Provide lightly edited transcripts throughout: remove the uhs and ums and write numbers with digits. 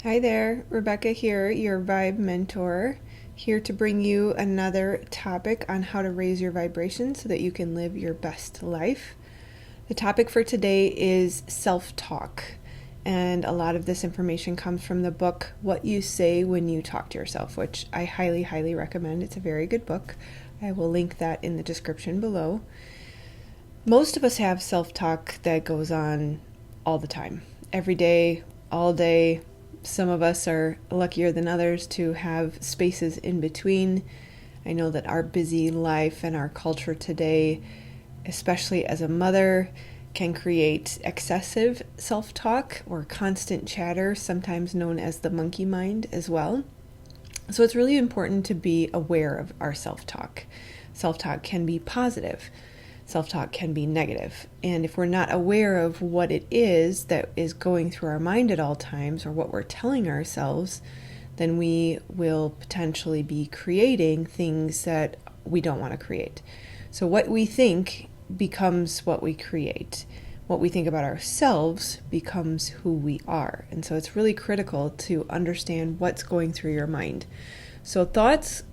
Hi there, Rebecca here, your vibe mentor, here to bring you another topic on how to raise your vibration so that you can live your best life. The topic for today is self-talk, and a lot of this information comes from the book What You Say When You Talk to Yourself, which I highly, highly recommend. It's a very good book. I will link that in the description below. Most of us have self-talk that goes on all the time, every day, all day. Some of us are luckier than others to have spaces in between. I know that our busy life and our culture today, especially as a mother, can create excessive self-talk or constant chatter, sometimes known as the monkey mind as well. So it's really important to be aware of our self-talk. Self-talk can be positive. Self-talk can be negative. And if we're not aware of what it is that is going through our mind at all times, or what we're telling ourselves, then we will potentially be creating things that we don't want to create. So what we think becomes what we create. What we think about ourselves becomes who we are. And so it's really critical to understand what's going through your mind. So thoughts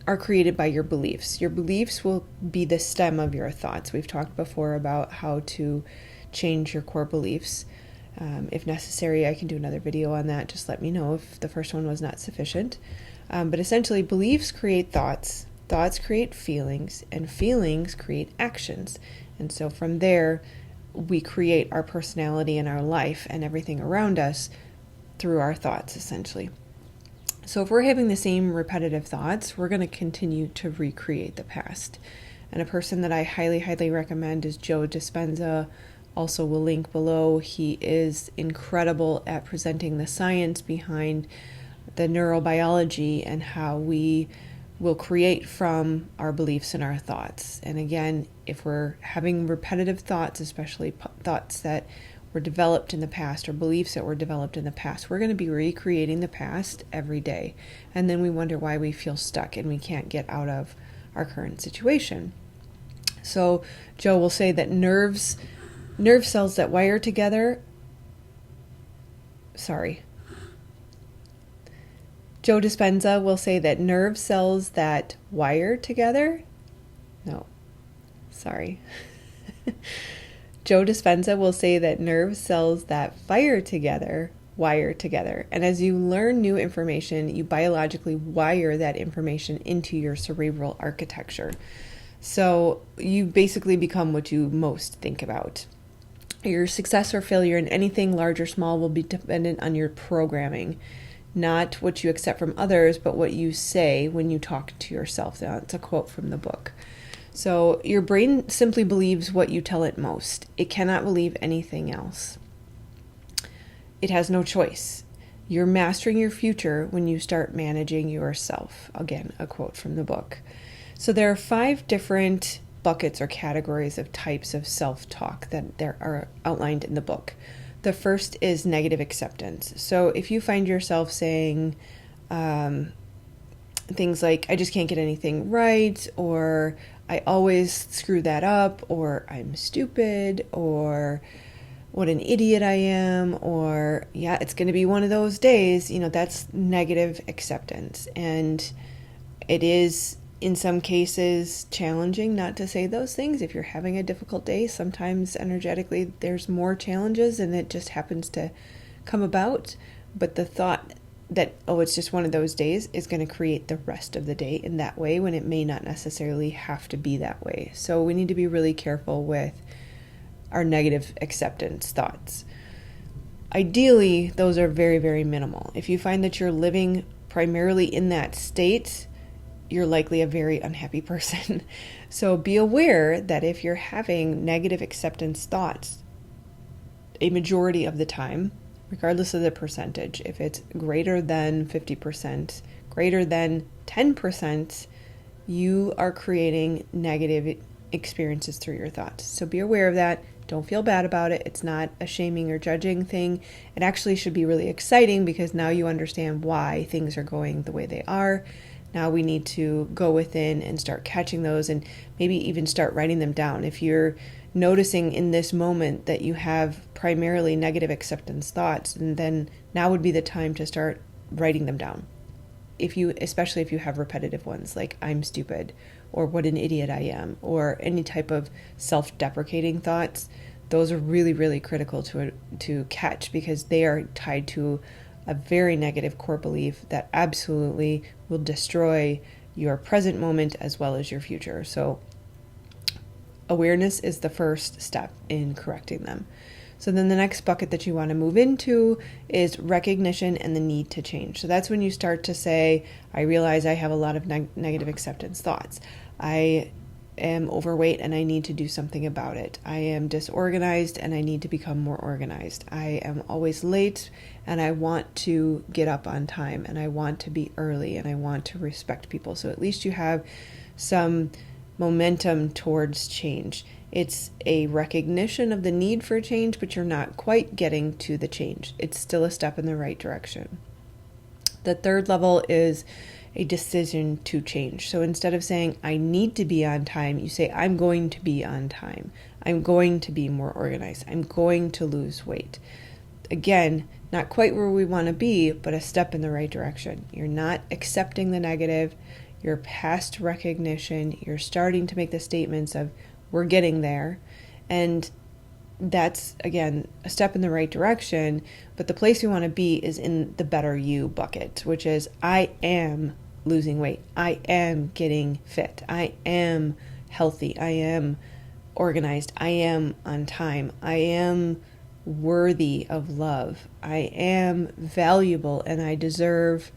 are created by your beliefs. Your beliefs will be the stem of your thoughts. We've talked before about how to change your core beliefs. If necessary, I can do another video on that. Just let me know if the first one was not sufficient. But essentially, beliefs create thoughts. Thoughts create feelings, and feelings create actions. And so from there, we create our personality and our life and everything around us through our thoughts, essentially. So if we're having the same repetitive thoughts, we're going to continue to recreate the past. And a person that I highly, highly recommend is Joe Dispenza. Also will link below. He is incredible at presenting the science behind the neurobiology and how we will create from our beliefs and our thoughts. And again, if we're having repetitive thoughts, especially thoughts that were developed in the past or beliefs that were developed in the past, we're going to be recreating the past every day. And then we wonder why we feel stuck and we can't get out of our current situation. So Joe will say that nerve cells that wire together, Joe Dispenza will say that nerve cells that wire together, Joe Dispenza will say that nerve cells that fire together wire together. And as you learn new information, you biologically wire that information into your cerebral architecture. So you basically become what you most think about. Your success or failure in anything large or small will be dependent on your programming, not what you accept from others, but what you say when you talk to yourself. That's a quote from the book. So your brain simply believes what you tell it most. It cannot believe anything else. It has no choice. You're mastering your future when you start managing yourself. Again, a quote from the book. So there are 5 different buckets or categories of types of self-talk that there are outlined in the book. The first is negative acceptance. So if you find yourself saying things like, I just can't get anything right, or I always screw that up, or I'm stupid, or what an idiot I am, or yeah, it's going to be one of those days, that's negative acceptance. And it is, in some cases, challenging not to say those things. If you're having a difficult day, sometimes energetically there's more challenges and it just happens to come about. But the thought that, it's just one of those days is going to create the rest of the day in that way when it may not necessarily have to be that way. So we need to be really careful with our negative acceptance thoughts. Ideally, those are very, very minimal. If you find that you're living primarily in that state, you're likely a very unhappy person. So be aware that if you're having negative acceptance thoughts a majority of the time, regardless of the percentage, if it's greater than 50%, greater than 10%, you are creating negative experiences through your thoughts. So be aware of that. Don't feel bad about it. It's not a shaming or judging thing. It actually should be really exciting because now you understand why things are going the way they are. Now we need to go within and start catching those, and maybe even start writing them down. If you're noticing in this moment that you have primarily negative acceptance thoughts, and then now would be the time to start writing them down. Especially if you have repetitive ones like I'm stupid, or what an idiot I am, or any type of self-deprecating thoughts, those are really, really critical to catch, because they are tied to a very negative core belief that absolutely will destroy your present moment as well as your future. So awareness is the first step in correcting them. So then the next bucket that you want to move into is recognition and the need to change. So that's when you start to say, I realize I have a lot of negative acceptance thoughts. I am overweight and I need to do something about it. I am disorganized and I need to become more organized. I am always late and I want to get up on time, and I want to be early, and I want to respect people. So at least you have some momentum towards change. It's a recognition of the need for change, but you're not quite getting to the change. It's still a step in the right direction. The third level is a decision to change. So instead of saying, I need to be on time, you say, I'm going to be on time. I'm going to be more organized. I'm going to lose weight. Again, not quite where we want to be, but a step in the right direction. You're not accepting the negative. You're past recognition. You're starting to make the statements of, we're getting there. And that's, again, a step in the right direction. But the place we want to be is in the better you bucket, which is, I am losing weight. I am getting fit. I am healthy. I am organized. I am on time. I am worthy of love. I am valuable, and I deserve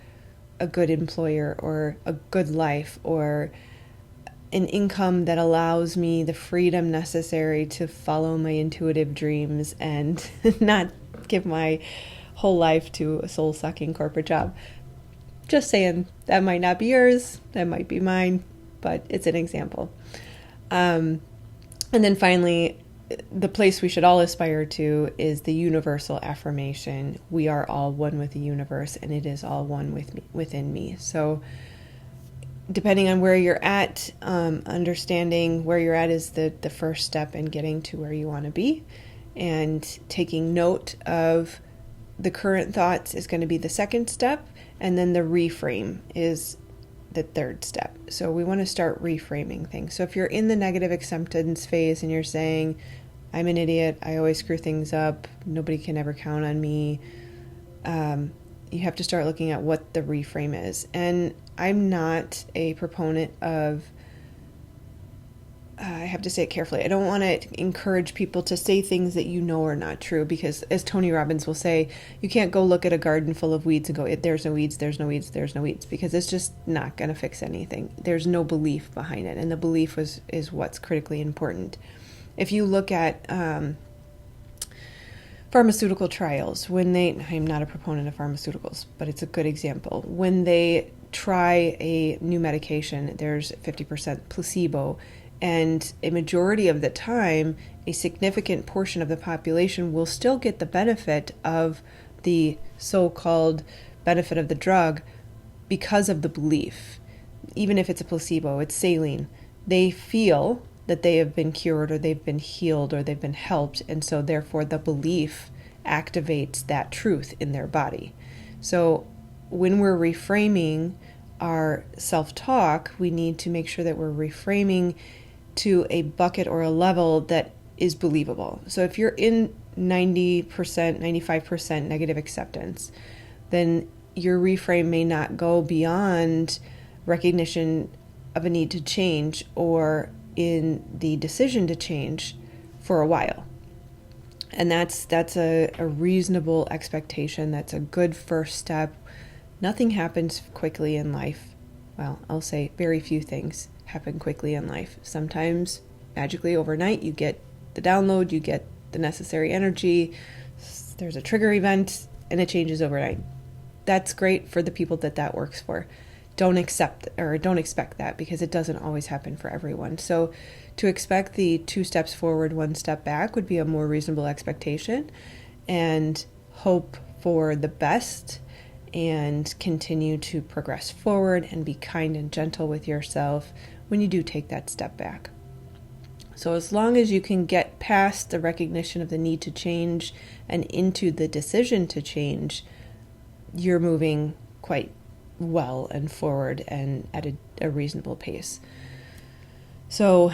a good employer, or a good life, or an income that allows me the freedom necessary to follow my intuitive dreams and not give my whole life to a soul-sucking corporate job. Just saying, that might not be yours, that might be mine, but it's an example. And then finally, the place we should all aspire to is the universal affirmation. We are all one with the universe, and it is all one within me. So depending on where you're at, understanding where you're at is the first step in getting to where you want to be. And taking note of the current thoughts is going to be the second step. And then the reframe is the third step. So we want to start reframing things. So if you're in the negative acceptance phase and you're saying, I'm an idiot, I always screw things up, nobody can ever count on me, you have to start looking at what the reframe is. And I'm not a proponent of, I have to say it carefully, I don't want to encourage people to say things that you know are not true, because as Tony Robbins will say, you can't go look at a garden full of weeds and go, there's no weeds, there's no weeds, there's no weeds, because it's just not going to fix anything. There's no belief behind it, and the belief is what's critically important. If you look at pharmaceutical trials, I'm not a proponent of pharmaceuticals, but it's a good example. When they try a new medication, there's 50% placebo, and a majority of the time, a significant portion of the population will still get the benefit of the so-called benefit of the drug because of the belief. Even if it's a placebo, it's saline. They feel that they have been cured, or they've been healed, or they've been helped, and so therefore the belief activates that truth in their body. So when we're reframing our self-talk, we need to make sure that we're reframing to a bucket or a level that is believable. So if you're in 90%, 95% negative acceptance, then your reframe may not go beyond recognition of a need to change, or in the decision to change for a while. And that's a reasonable expectation. That's a good first step. Nothing happens quickly in life. Well, I'll say very few things happen quickly in life. Sometimes magically overnight you get the download, you get the necessary energy, there's a trigger event, and it changes overnight. That's great for the people that works for. Don't expect that, because it doesn't always happen for everyone. So to expect the 2 steps forward, 1 step back would be a more reasonable expectation, and hope for the best and continue to progress forward and be kind and gentle with yourself when you do take that step back. So as long as you can get past the recognition of the need to change and into the decision to change, you're moving quite well and forward and at a reasonable pace. So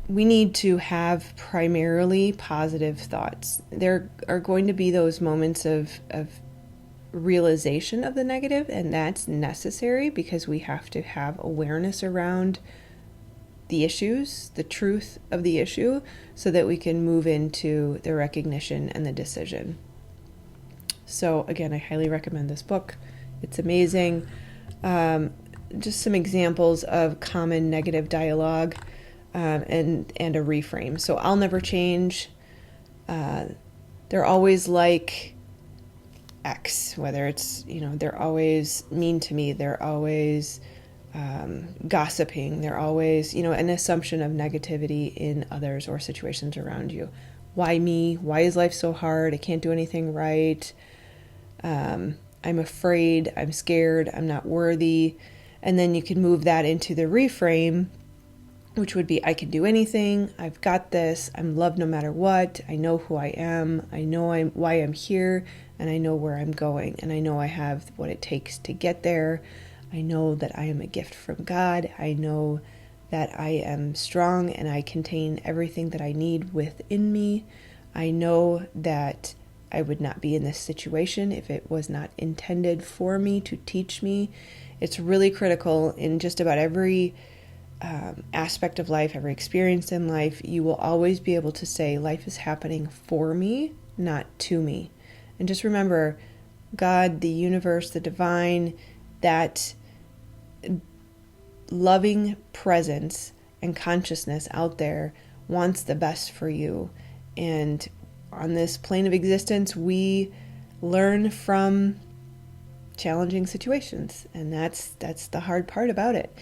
we need to have primarily positive thoughts. There are going to be those moments of realization of the negative, and that's necessary because we have to have awareness around the issues, the truth of the issue, so that we can move into the recognition and the decision. So again, I highly recommend this book. It's amazing. Just some examples of common negative dialogue and a reframe. So I'll never change. They're always like X, whether it's, they're always mean to me. They're always gossiping. They're always, an assumption of negativity in others or situations around you. Why me? Why is life so hard? I can't do anything right. I'm afraid. I'm scared. I'm not worthy. And then you can move that into the reframe, which would be, I can do anything. I've got this. I'm loved no matter what. I know who I am. I know why I'm here, and I know where I'm going, and I know I have what it takes to get there. I know that I am a gift from God. I know that I am strong and I contain everything that I need within me. I know that I would not be in this situation if it was not intended for me to teach me. It's really critical in just about every aspect of life, every experience in life. You will always be able to say, life is happening for me, not to me. And just remember, God, the universe, the divine, that loving presence and consciousness out there wants the best for you. And on this plane of existence, we learn from challenging situations, and that's the hard part about it.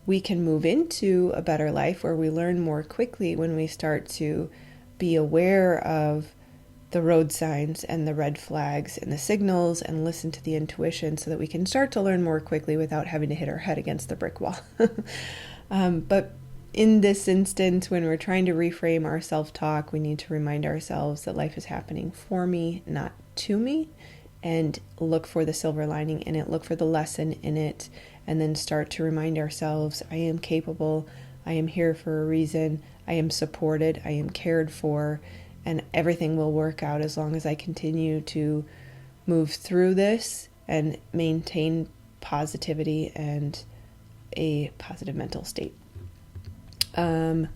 We can move into a better life where we learn more quickly when we start to be aware of the road signs and the red flags and the signals and listen to the intuition, so that we can start to learn more quickly without having to hit our head against the brick wall. But in this instance, when we're trying to reframe our self-talk, we need to remind ourselves that life is happening for me, not to me, and look for the silver lining in it, look for the lesson in it, and then start to remind ourselves, I am capable, I am here for a reason, I am supported, I am cared for, and everything will work out as long as I continue to move through this and maintain positivity and a positive mental state. There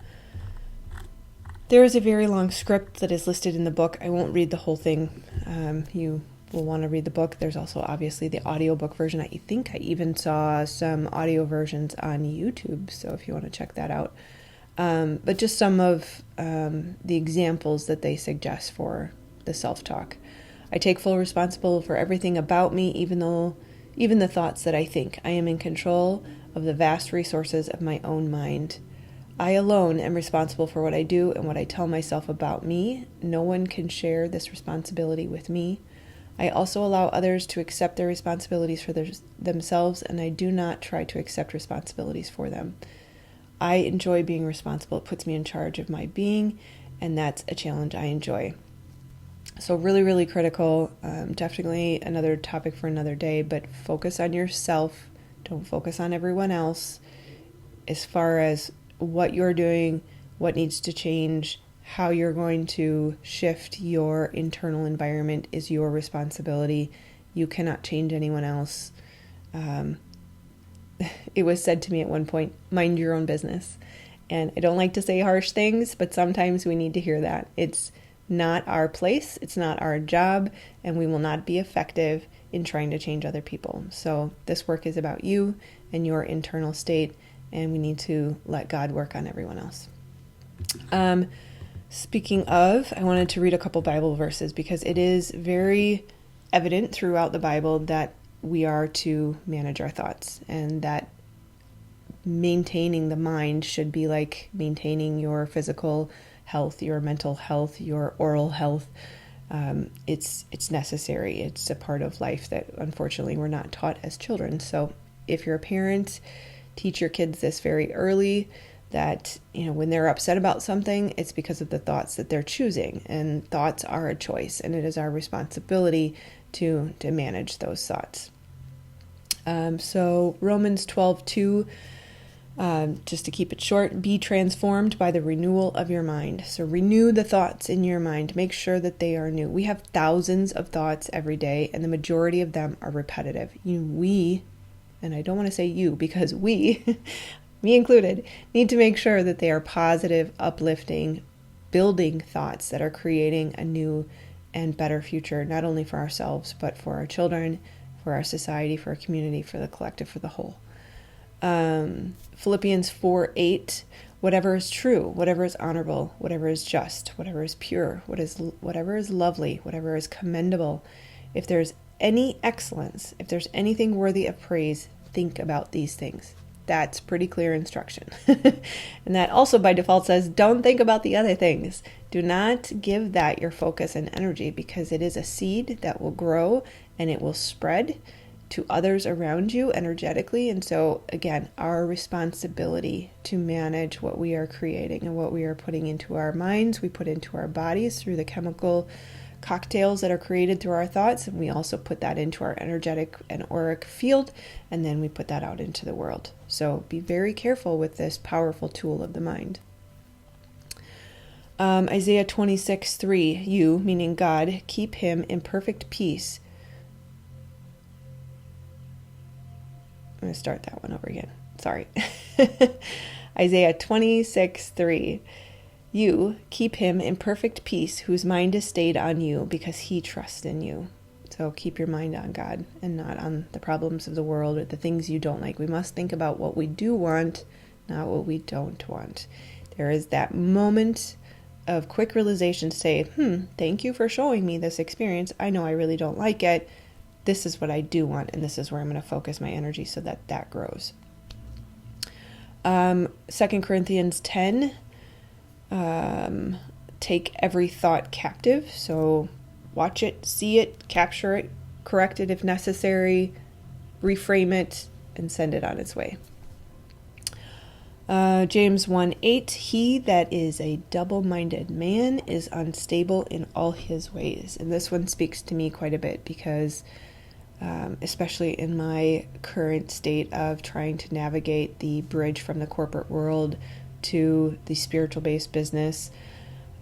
is a very long script that is listed in the book. I won't read the whole thing. You will want to read the book. There's also obviously the audiobook version. I think I even saw some audio versions on YouTube, so if you want to check that out. But just some of the examples that they suggest for the self-talk. I take full responsibility for everything about me, even the thoughts that I think. I am in control of the vast resources of my own mind. I alone am responsible for what I do and what I tell myself about me. No one can share this responsibility with me. I also allow others to accept their responsibilities for themselves, and I do not try to accept responsibilities for them. I enjoy being responsible. It puts me in charge of my being, and that's a challenge I enjoy. So really, really critical. Definitely another topic for another day, but focus on yourself. Don't focus on everyone else. As far as what you're doing, what needs to change, how you're going to shift your internal environment is your responsibility. You cannot change anyone else. It was said to me at one point, mind your own business. And I don't like to say harsh things, but sometimes we need to hear that. It's not our place, it's not our job, and we will not be effective in trying to change other people. So this work is about you and your internal state, and we need to let God work on everyone else. Speaking of, I wanted to read a couple Bible verses because it is very evident throughout the Bible that we are to manage our thoughts, and that maintaining the mind should be like maintaining your physical health, your mental health, your oral health. it's necessary. It's a part of life that unfortunately we're not taught as children. So if you're a parent, teach your kids this very early, that when they're upset about something, it's because of the thoughts that they're choosing, and thoughts are a choice, and it is our responsibility to manage those thoughts. So Romans 12:2, just to keep it short, be transformed by the renewal of your mind. So renew the thoughts in your mind. Make sure that they are new. We have thousands of thoughts every day, and the majority of them are repetitive. We, and I don't want to say you, because we, me included, need to make sure that they are positive, uplifting, building thoughts that are creating a new and better future, not only for ourselves, but for our children, for our society, for our community, for the collective, for the whole. Philippians 4:8, whatever is true, whatever is honorable, whatever is just, whatever is pure, whatever is lovely, whatever is commendable, if there's any excellence, if there's anything worthy of praise, think about these things. That's pretty clear instruction. And that also by default says, don't think about the other things. Do not give that your focus and energy, because it is a seed that will grow and it will spread to others around you energetically. And so again, our responsibility to manage what we are creating and what we are putting into our minds, we put into our bodies through the chemical cocktails that are created through our thoughts, and we also put that into our energetic and auric field, and then we put that out into the world. So be very careful with this powerful tool of the mind. Isaiah 26:3, you, meaning God, keep him in perfect peace. I'm going to start that one over again. Sorry. Isaiah 26:3. You keep him in perfect peace, whose mind is stayed on you, because he trusts in you. So keep your mind on God and not on the problems of the world or the things you don't like. We must think about what we do want, not what we don't want. There is that moment of quick realization to say, thank you for showing me this experience. I know I really don't like it. This is what I do want, and this is where I'm going to focus my energy so that grows. 2 Corinthians 10, take every thought captive. So watch it, see it, capture it, correct it if necessary, reframe it, and send it on its way. James 1:8, he that is a double-minded man is unstable in all his ways. And this one speaks to me quite a bit, because especially in my current state of trying to navigate the bridge from the corporate world to the spiritual-based business,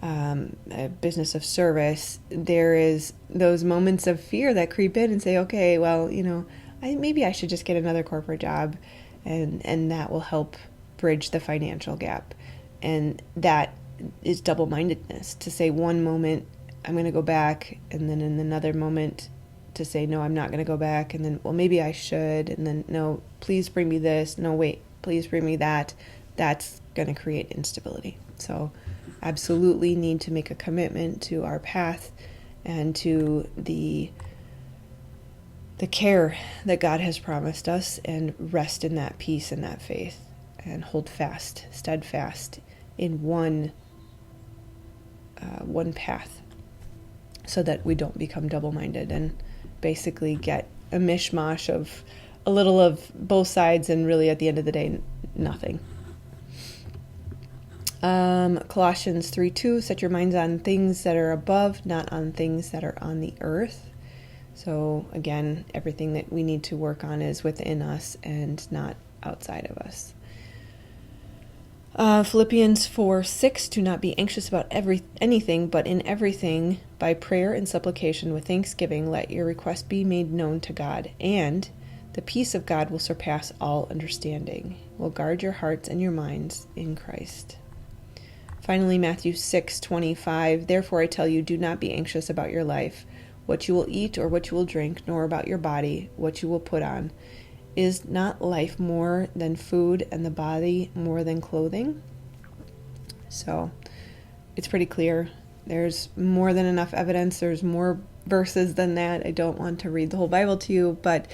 a business of service, there is those moments of fear that creep in and say, okay, well, maybe I should just get another corporate job, and that will help bridge the financial gap. And that is double-mindedness, to say one moment I'm going to go back, and then in another moment to say, no, I'm not going to go back, and then, well, maybe I should, and then, no, please bring me this, no, wait, please bring me that. That's going to create instability. So absolutely need to make a commitment to our path and to the care that God has promised us, and rest in that peace and that faith, and hold fast, steadfast in one path, so that we don't become double-minded and basically get a mishmash of a little of both sides, and really at the end of the day, nothing. Colossians 3:2, set your minds on things that are above, not on things that are on the earth. So again, everything that we need to work on is within us and not outside of us. Philippians 4:6, do not be anxious about anything, but in everything, by prayer and supplication with thanksgiving, let your request be made known to God, and the peace of God will surpass all understanding, will guard your hearts and your minds in Christ. Finally, Matthew 6:25, therefore I tell you, do not be anxious about your life, what you will eat or what you will drink, nor about your body, what you will put on. Is not life more than food, and the body more than clothing? So it's pretty clear. There's more than enough evidence. There's more verses than that. I don't want to read the whole Bible to you, but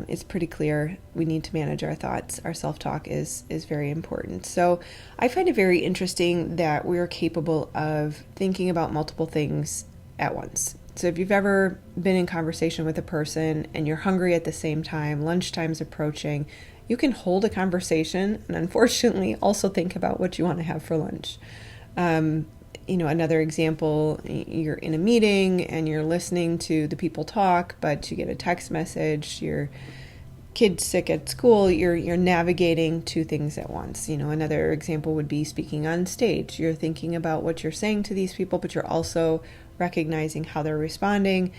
it's pretty clear we need to manage our thoughts. Our self-talk is very important. So I find it very interesting that we're capable of thinking about multiple things at once. So if you've ever been in conversation with a person and you're hungry at the same time, lunchtime's approaching, you can hold a conversation and unfortunately also think about what you want to have for lunch. Another example, you're in a meeting and you're listening to the people talk, but you get a text message, your kid's sick at school, you're navigating two things at once. Another example would be speaking on stage. You're thinking about what you're saying to these people, but you're also recognizing how they're responding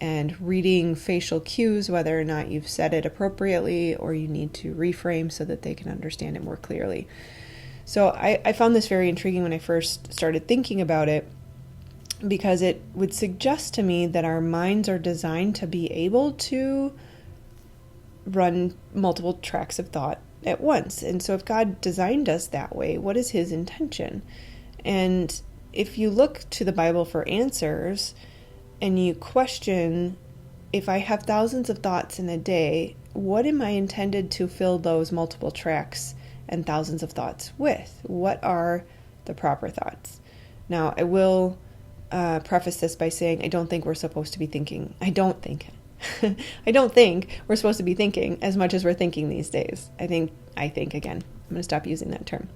and reading facial cues, whether or not you've said it appropriately or you need to reframe so that they can understand it more clearly. So I found this very intriguing when I first started thinking about it, because it would suggest to me that our minds are designed to be able to run multiple tracks of thought at once. And so if God designed us that way, what is his intention? And if you look to the Bible for answers and you question, if I have thousands of thoughts in a day, what am I intended to fill those multiple tracks and thousands of thoughts with? What are the proper thoughts? Now, I will preface this by saying I don't think we're supposed to be thinking. I don't think we're supposed to be thinking as much as we're thinking these days. I think again, I'm going to stop using that term.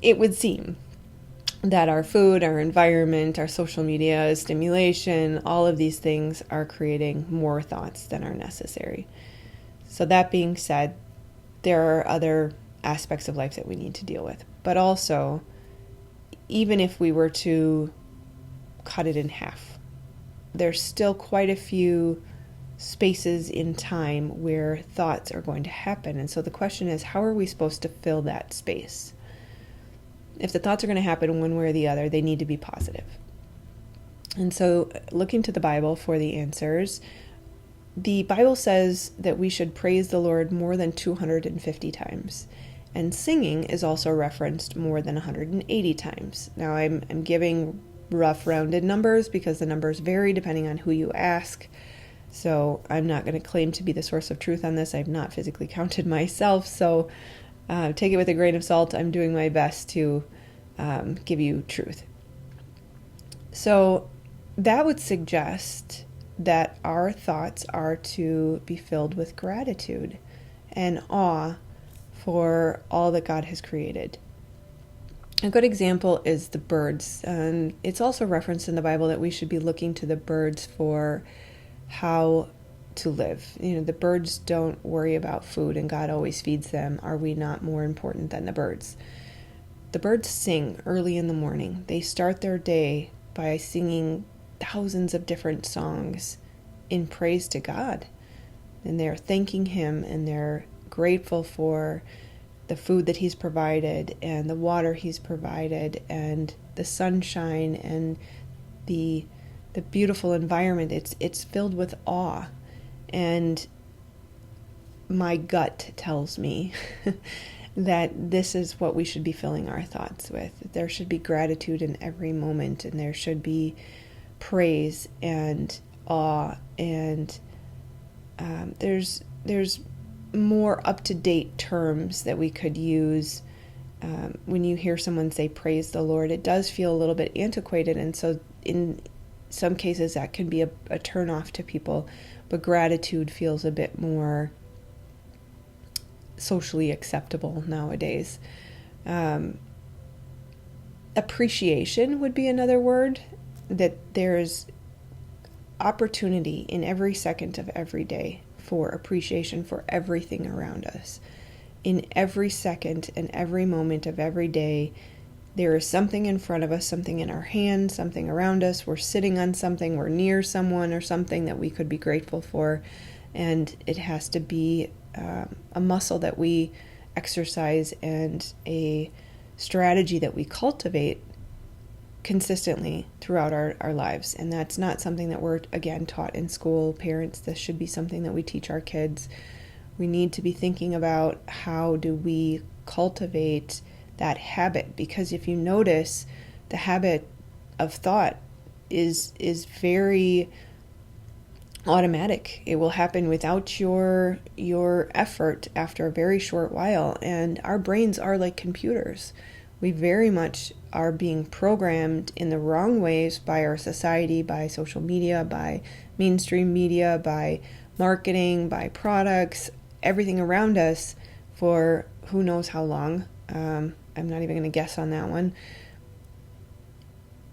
It would seem that our food, our environment, our social media, stimulation, all of these things are creating more thoughts than are necessary. So that being said, there are other aspects of life that we need to deal with. But also, even if we were to cut it in half, there's still quite a few spaces in time where thoughts are going to happen. And so the question is, how are we supposed to fill that space? If the thoughts are going to happen one way or the other, they need to be positive. And so looking to the Bible for the answers, the Bible says that we should praise the Lord more than 250 times. And singing is also referenced more than 180 times. Now I'm giving rough rounded numbers because the numbers vary depending on who you ask. So I'm not going to claim to be the source of truth on this. I've not physically counted myself. So take it with a grain of salt. I'm doing my best to give you truth. So that would suggest that our thoughts are to be filled with gratitude and awe for all that God has created. A good example is the birds. It's also referenced in the Bible that we should be looking to the birds for how to live. The birds don't worry about food and God always feeds them. Are we not more important than the birds? The birds sing early in the morning. They start their day by singing thousands of different songs in praise to God. And they're thanking him and they're grateful for the food that he's provided and the water he's provided and the sunshine and the beautiful environment. It's filled with awe. And my gut tells me that this is what we should be filling our thoughts with. There should be gratitude in every moment, and there should be praise and awe, and there's more up-to-date terms that we could use. When you hear someone say praise the Lord, it does feel a little bit antiquated, and so in some cases that can be a turn-off to people, but gratitude feels a bit more socially acceptable nowadays. Appreciation would be another word, that there's opportunity in every second of every day for appreciation for everything around us. In every second and every moment of every day, there is something in front of us, something in our hand, something around us. We're sitting on something, we're near someone or something that we could be grateful for. And it has to be a muscle that we exercise and a strategy that we cultivate consistently throughout our lives. And that's not something that we're, again, taught in school. Parents, this should be something that we teach our kids. We need to be thinking about how do we cultivate that habit, because if you notice, the habit of thought is very automatic. It will happen without your effort after a very short while, and our brains are like computers. We very much are being programmed in the wrong ways by our society, by social media, by mainstream media, by marketing, by products, everything around us for who knows how long. I'm not even going to guess on that one.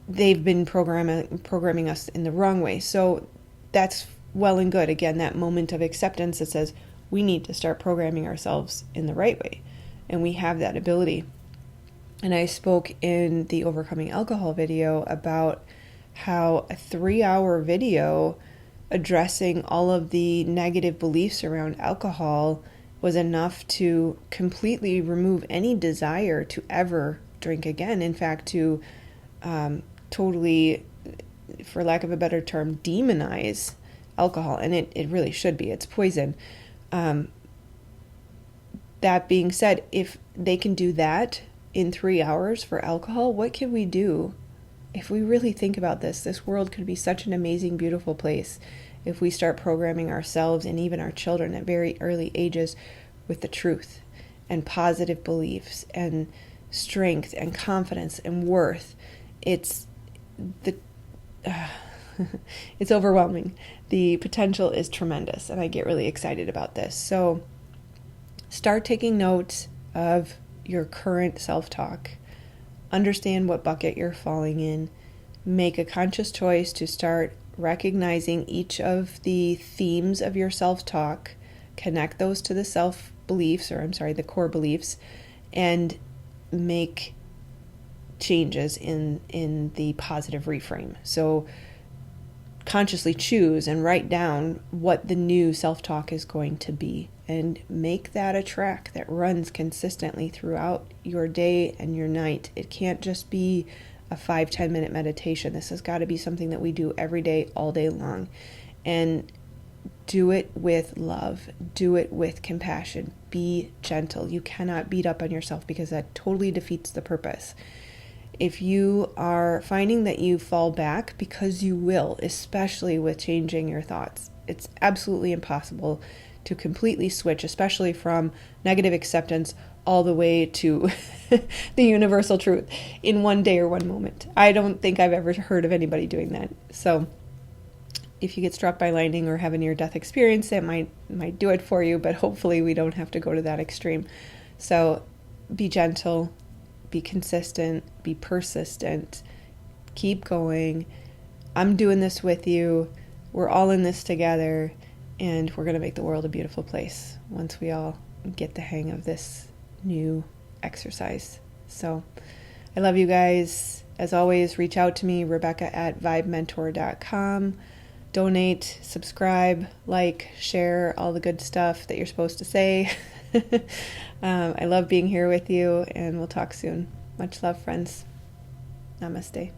They've been programming us in the wrong way. So that's well and good. Again, that moment of acceptance that says we need to start programming ourselves in the right way. And we have that ability. And I spoke in the Overcoming Alcohol video about how a 3-hour video addressing all of the negative beliefs around alcohol was enough to completely remove any desire to ever drink again. In fact, to totally, for lack of a better term, demonize alcohol. And it really should be. It's poison. That being said, if they can do that in 3 hours for alcohol, what can we do? If we really think about this world could be such an amazing, beautiful place if we start programming ourselves and even our children at very early ages with the truth and positive beliefs and strength and confidence and worth. It's overwhelming. The potential is tremendous, and I get really excited about this. So start taking notes of your current self-talk. Understand what bucket you're falling in. Make a conscious choice to start recognizing each of the themes of your self-talk, connect those to the the core beliefs, and make changes in the positive reframe. So consciously choose and write down what the new self-talk is going to be, and make that a track that runs consistently throughout your day and your night. It can't just be a 5-10 minute meditation. This has got to be something that we do every day, all day long. And do it with love. Do it with compassion. Be gentle. You cannot beat up on yourself, because that totally defeats the purpose. If you are finding that you fall back, because you will, especially with changing your thoughts, it's absolutely impossible to completely switch, especially from negative acceptance all the way to the universal truth in one day or one moment. I don't think I've ever heard of anybody doing that. So if you get struck by lightning or have a near-death experience, it might do it for you, but hopefully we don't have to go to that extreme. So be gentle, be consistent, be persistent, keep going. I'm doing this with you. We're all in this together, and we're going to make the world a beautiful place once we all get the hang of this new exercise. So I love you guys. As always, reach out to me, Rebecca@vibementor.com. Donate, subscribe, like, share, all the good stuff that you're supposed to say. I love being here with you, and we'll talk soon. Much love, friends. Namaste.